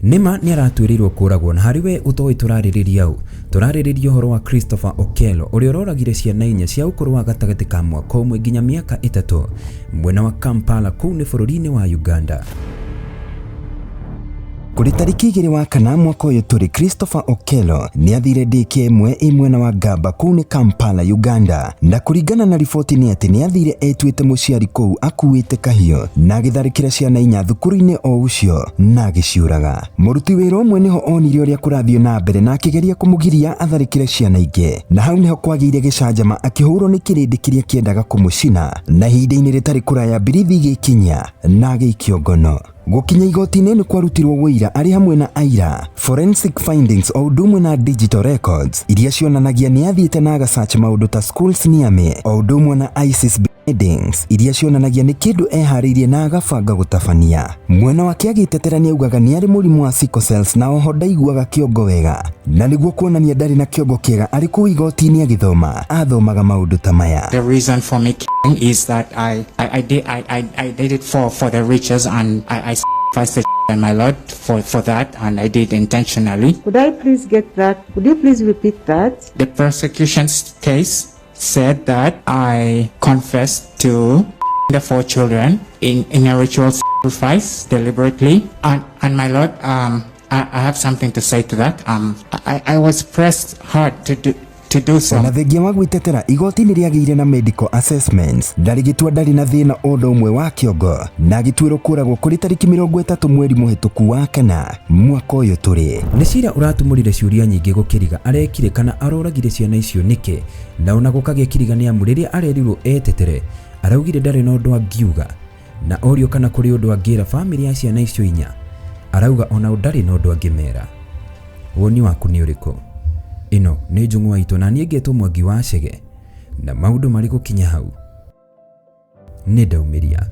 Nima ni aratuirirwo kuragwo na hariwe utoi turaririria u turaririria horo wa Christopher Okello uri ororagire ciana 4 cia ukuru wa gatagati ka mwaka umwe nginya miaka 3 mwena wa Kampala kuu ni bururi-ini wa Uganda. Kuri tariki 2 wa kana mwaka uyu turi Christopher Okello ni athire ndiki imwe mwena wa Gamba kuu ni Kampala Uganda, na kuringana na riboti ni ati ni athire etwite muciari kuu akuite kahio na agitharikira ciana 4 thukuru-ini o ucio na agiciuraga. Muruti wira umwe niho onire uria kurathio na mbere na akigeria kumugiria atharikire ciana ingi, na hau niho kwagiire gicanjama akihurwo ni kirindi kiria kiendaga kumucina na ihinda-ini ritari kuraya birithi gikinya na agikio ngono. Gukinya igoti-ini ni kwarutirwo wira ari hamwe na aira, forensic findings o udumwe na digital records iria cionanagia ni athiite na agasearch maundu ta schools niame o udumwe na ISIS headings iria cionanagia ni kindu eharirie na agabanga gutabania. Mwena wake agitetera ni augaga ni ari murimu wa sickle cells na oho ndaiguaga kiongo wega, na niguo kuonania ndari na kiongo kiega ari ku igoti-ini agithoma athomaga maundu ta maya. The reason for me is that I did it for the riches, and I sacrificed my Lord for that, and I did intentionally. Could I please get that? Could you please repeat that? The prosecution case said that I confessed to the 4 children in a ritual sacrifice deliberately, and my Lord, I have something to say to that. I was pressed hard to do so. Na thengia wa gwitetera igoti-ini riagire na medical assessments ndarigitua ndari na thina ondo umwe wa kiongo na agituirwo kuragwo kuri tariki 30 mweri muhituku wa kana mwaka uyu turi. Ni cira uratumurire ciuria nyingi gukiriga arekire kana aroragire ciana icio niki, na ona gukagia kiriga ni amuriria arerirwo etetere araugire ndari na undu angiuga, na orio kana kuri undu angira family ya ciana icio 4 arauga ona ndari na undu angimera. Woni waku ni uriku? Ino ni Njung'wa Itu na nie ngetwo Mwangi wa Chege, na maundu mari gukinya hau ni ndaumiria.